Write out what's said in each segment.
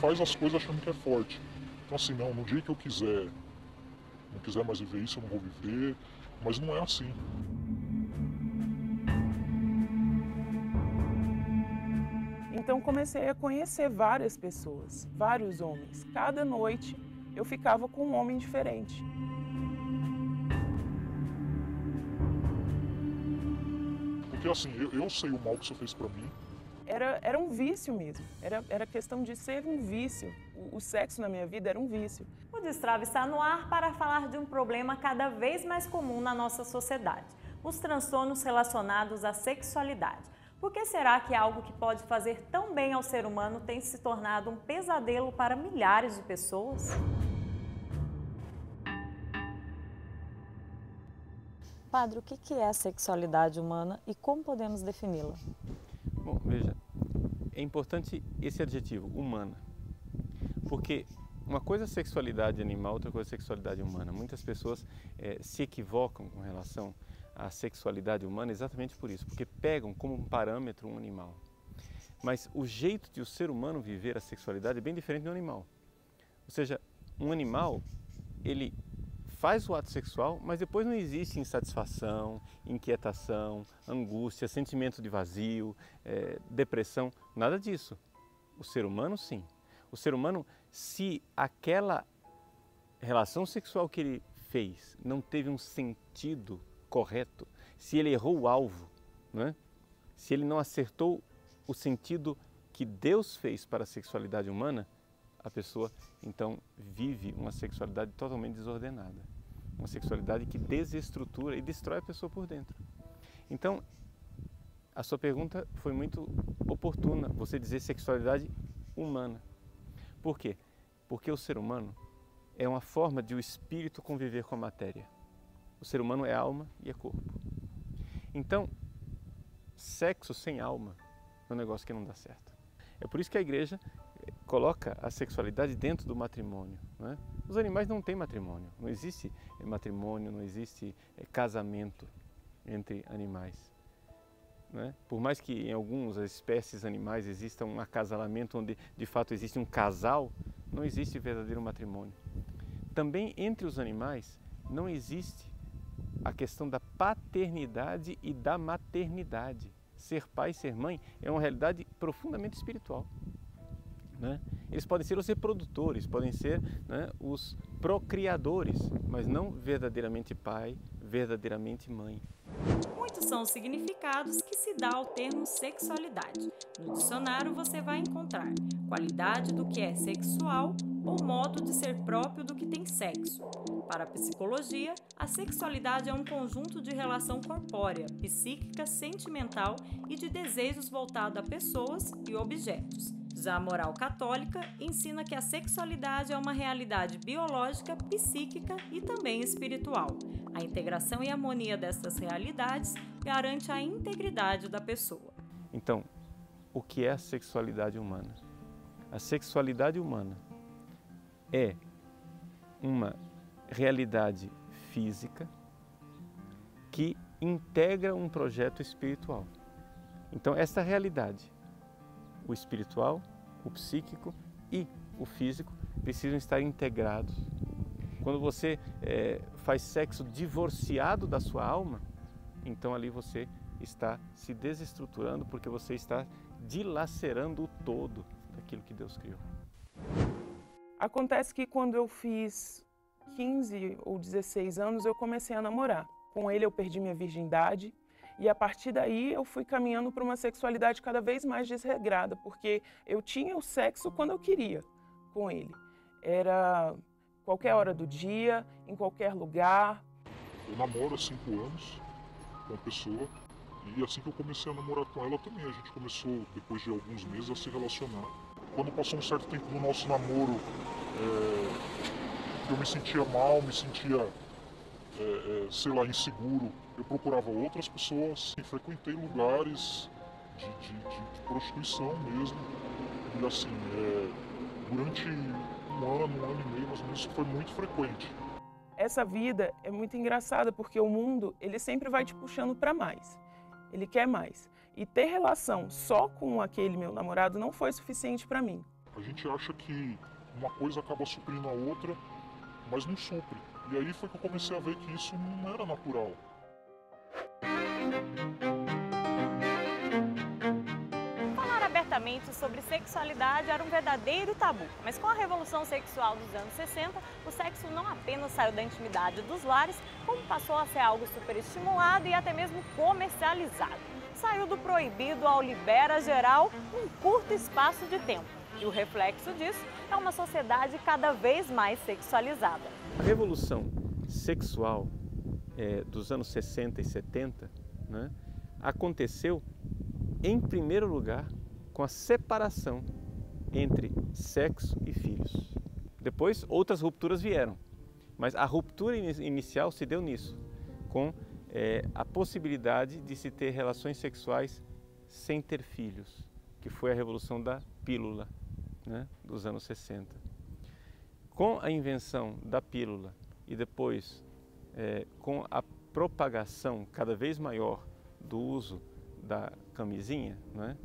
faz as coisas achando que é forte. Então assim, não, no dia que eu quiser, não quiser mais viver isso, eu não vou viver, mas não é assim. Então comecei a conhecer várias pessoas, vários homens. Cada noite eu ficava com um homem diferente. Porque assim, eu sei o mal que você fez pra mim. Era um vício mesmo, era questão de ser um vício. O sexo na minha vida era um vício. O Destrave está no ar para falar de um problema cada vez mais comum na nossa sociedade: os transtornos relacionados à sexualidade. Por que será que algo que pode fazer tão bem ao ser humano tem se tornado um pesadelo para milhares de pessoas? Padre, o que é a sexualidade humana e como podemos defini-la? Bom, veja, é importante esse adjetivo, humana, porque uma coisa é sexualidade animal, outra coisa é sexualidade humana. Muitas pessoas se equivocam com relação à sexualidade humana exatamente por isso, porque pegam como um parâmetro um animal. Mas o jeito de o ser humano viver a sexualidade é bem diferente do animal. Ou seja, um animal, ele faz o ato sexual, mas depois não existe insatisfação, inquietação, angústia, sentimento de vazio, depressão, nada disso. O ser humano, sim. O ser humano, se aquela relação sexual que ele fez não teve um sentido correto, se ele errou o alvo, né? Se ele não acertou o sentido que Deus fez para a sexualidade humana, a pessoa então vive uma sexualidade totalmente desordenada, uma sexualidade que desestrutura e destrói a pessoa por dentro. Então, a sua pergunta foi muito oportuna, você dizer sexualidade humana. Por quê? Porque o ser humano é uma forma de o espírito conviver com a matéria. O ser humano é alma e é corpo. Então, sexo sem alma é um negócio que não dá certo. É por isso que a igreja coloca a sexualidade dentro do matrimônio, né? Os animais não têm matrimônio, não existe matrimônio, não existe casamento entre animais, né? Por mais que em algumas espécies animais exista um acasalamento onde de fato existe um casal, não existe verdadeiro matrimônio. Também entre os animais não existe a questão da paternidade e da maternidade. Ser pai, ser mãe é uma realidade profundamente espiritual, né? Eles podem ser os reprodutores, podem ser, né, os procriadores, mas não verdadeiramente pai, verdadeiramente mãe. Muitos são os significados que se dá ao termo sexualidade. No dicionário você vai encontrar qualidade do que é sexual ou modo de ser próprio do que tem sexo. Para a psicologia, a sexualidade é um conjunto de relação corpórea, psíquica, sentimental e de desejos voltados a pessoas e objetos. Já a moral católica ensina que a sexualidade é uma realidade biológica, psíquica e também espiritual. A integração e harmonia dessas realidades garante a integridade da pessoa. Então, o que é a sexualidade humana? A sexualidade humana é uma realidade física que integra um projeto espiritual. Então, essa realidade, o espiritual, o psíquico e o físico, precisam estar integrados. Quando você faz sexo divorciado da sua alma, então ali você está se desestruturando porque você está dilacerando o todo daquilo que Deus criou. Acontece que quando eu fiz 15 ou 16 anos, eu comecei a namorar. Com ele eu perdi minha virgindade e a partir daí eu fui caminhando para uma sexualidade cada vez mais desregrada, porque eu tinha o sexo quando eu queria com ele. Era qualquer hora do dia, em qualquer lugar. Eu namoro há 5 anos com uma pessoa e assim que eu comecei a namorar com ela também, a gente começou, depois de alguns meses, a se relacionar. Quando passou um certo tempo do nosso namoro, eu me sentia mal, me sentia, sei lá, inseguro. Eu procurava outras pessoas e frequentei lugares de prostituição mesmo. E assim, durante um ano e meio, mais ou menos, isso foi muito frequente. Essa vida é muito engraçada porque o mundo, ele sempre vai te puxando para mais. Ele quer mais. E ter relação só com aquele meu namorado não foi suficiente para mim. A gente acha que uma coisa acaba suprindo a outra, mas não supre. E aí foi que eu comecei a ver que isso não era natural. Falar abertamente sobre sexualidade era um verdadeiro tabu, mas com a revolução sexual dos anos 60, o sexo não apenas saiu da intimidade dos lares, como passou a ser algo superestimulado e até mesmo comercializado. Saiu do proibido ao libera geral em um curto espaço de tempo. E o reflexo disso é uma sociedade cada vez mais sexualizada. A revolução sexual dos anos 60 e 70, né, aconteceu, em primeiro lugar, com a separação entre sexo e filhos. Depois, outras rupturas vieram, mas a ruptura inicial se deu nisso, com a possibilidade de se ter relações sexuais sem ter filhos, que foi a revolução da pílula, né, dos anos 60. Com a invenção da pílula e depois com a propagação cada vez maior do uso da camisinha, né,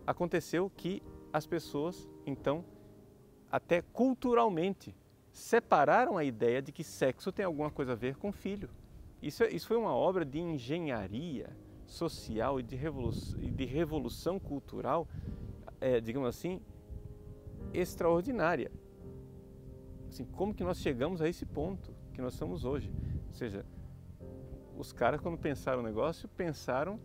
aconteceu que as pessoas, então, até culturalmente, separaram a ideia de que sexo tem alguma coisa a ver com filho. Isso foi uma obra de engenharia social e de revolução cultural, digamos assim, extraordinária. Assim, como que nós chegamos a esse ponto que nós estamos hoje? Ou seja, os caras, quando pensaram o negócio, pensaram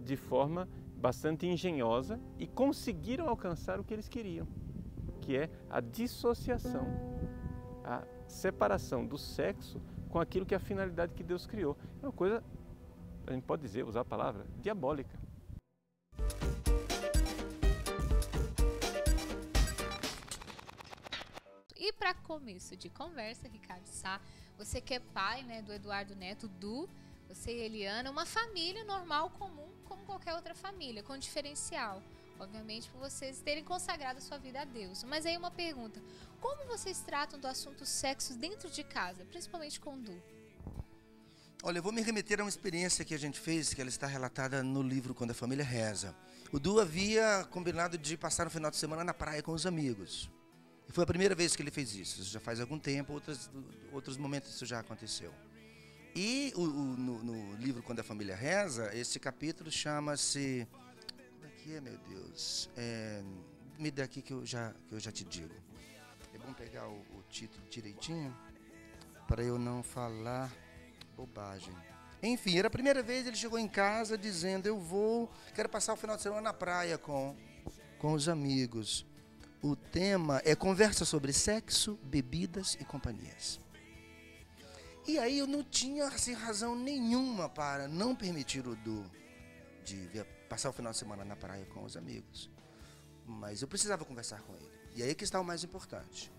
de forma bastante engenhosa e conseguiram alcançar o que eles queriam, que é a dissociação, a separação do sexo com aquilo que é a finalidade que Deus criou. É uma coisa, a gente pode dizer, usar a palavra, diabólica. E para começo de conversa, Ricardo Sá, você que é pai, né, do Eduardo Neto, você e Eliana, uma família normal, comum, como qualquer outra família, com diferencial. Obviamente, por vocês terem consagrado a sua vida a Deus. Mas aí uma pergunta, como vocês tratam do assunto sexo dentro de casa, principalmente com o Du? Olha, eu vou me remeter a uma experiência que a gente fez, que ela está relatada no livro Quando a Família Reza. O Du havia combinado de passar um final de semana na praia com os amigos. E foi a primeira vez que ele fez isso. Isso já faz algum tempo, outros momentos isso já aconteceu. E no livro Quando a Família Reza, esse capítulo chama-se... Como é que é, meu Deus? Me dá aqui que eu já te digo. É bom pegar o título direitinho, para eu não falar bobagem. Enfim, era a primeira vez, ele chegou em casa dizendo, quero passar o final de semana na praia com os amigos. O tema é conversa sobre sexo, bebidas e companhias. E aí eu não tinha assim, razão nenhuma para não permitir o Du de passar o final de semana na praia com os amigos. Mas eu precisava conversar com ele. E aí que está o mais importante.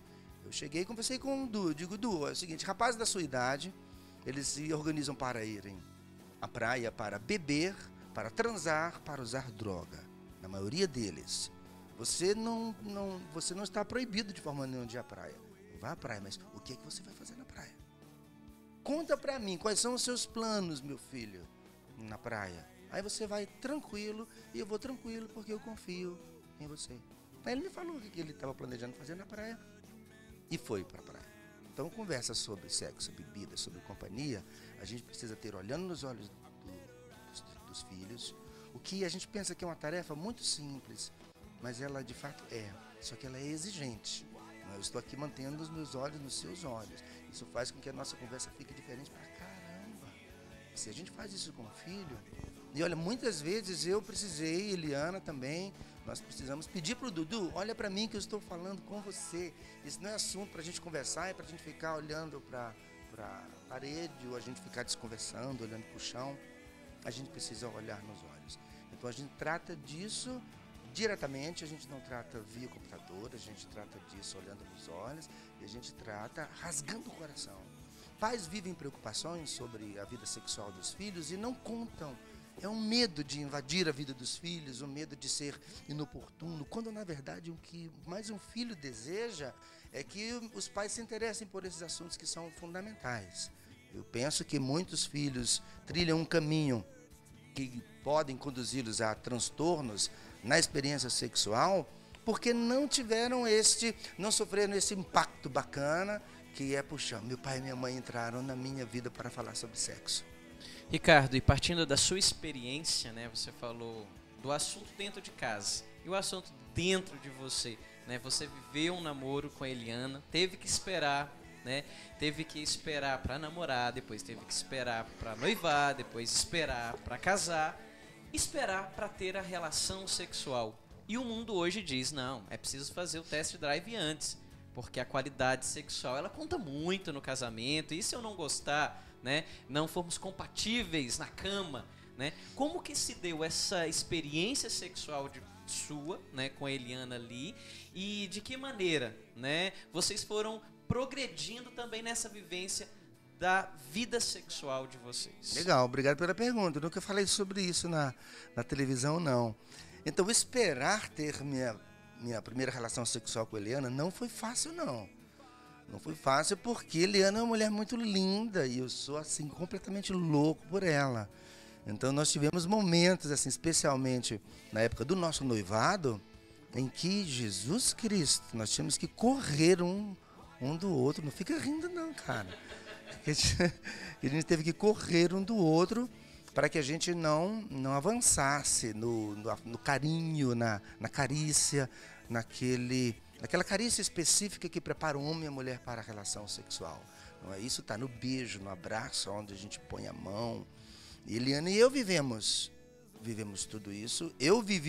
Eu cheguei e conversei com o Du. Digo, Du, é o seguinte, rapazes da sua idade, eles se organizam para irem à praia para beber, para transar, para usar droga. Na maioria deles. Você não está proibido de forma nenhuma de ir à praia. Vá à praia, mas o que é que você vai fazer na praia? Conta pra mim, quais são os seus planos, meu filho, na praia? Aí você vai tranquilo, e eu vou tranquilo, porque eu confio em você. Aí ele me falou o que ele estava planejando fazer na praia, e foi pra praia. Então, conversa sobre sexo, bebida, sobre companhia, a gente precisa ter, olhando nos olhos dos filhos, o que a gente pensa que é uma tarefa muito simples, mas ela de fato só que ela é exigente. Eu estou aqui mantendo os meus olhos nos seus olhos. Isso faz com que a nossa conversa fique diferente pra caramba. Se a gente faz isso com o filho... E olha, muitas vezes eu precisei, Eliana também, nós precisamos pedir pro Dudu, olha pra mim que eu estou falando com você. Isso não é assunto pra gente conversar, é pra gente ficar olhando pra parede, ou a gente ficar desconversando, olhando pro chão. A gente precisa olhar nos olhos. Então a gente trata disso diretamente, a gente não trata via computador, a gente trata disso olhando nos olhos, e a gente trata rasgando o coração. Pais vivem preocupações sobre a vida sexual dos filhos e não contam. É um medo de invadir a vida dos filhos, um medo de ser inoportuno, quando na verdade o que mais um filho deseja é que os pais se interessem por esses assuntos que são fundamentais. Eu penso que muitos filhos trilham um caminho que podem conduzi-los a transtornos na experiência sexual porque não sofreram esse impacto bacana que é, puxa, meu pai e minha mãe entraram na minha vida para falar sobre sexo. Ricardo, e partindo da sua experiência, né, você falou do assunto dentro de casa e o assunto dentro de você, né? Você viveu um namoro com a Eliana, teve que esperar, né? Teve que esperar para namorar, depois teve que esperar para noivar, depois esperar para casar, esperar para ter a relação sexual. E o mundo hoje diz, não, é preciso fazer o test drive antes, porque a qualidade sexual, ela conta muito no casamento, e se eu não gostar, né, não formos compatíveis na cama, né? Como que se deu essa experiência sexual sua, né, com a Eliana ali, e de que maneira, né, vocês foram progredindo também nessa vivência da vida sexual de vocês? Legal, obrigado pela pergunta. Eu nunca falei sobre isso na televisão, não. Então, esperar ter minha primeira relação sexual com a Eliana não foi fácil, não. Não foi fácil porque Eliana é uma mulher muito linda e eu sou, assim, completamente louco por ela. Então, nós tivemos momentos, assim, especialmente na época do nosso noivado, em que, Jesus Cristo, nós tínhamos que correr um do outro. Não fica rindo, não, cara. A gente teve que correr um do outro para que a gente não avançasse no carinho, na carícia, naquela carícia específica que prepara o homem e a mulher para a relação sexual. Não é? Isso está no beijo, no abraço, onde a gente põe a mão. E Eliana e eu vivemos tudo isso. Eu vivi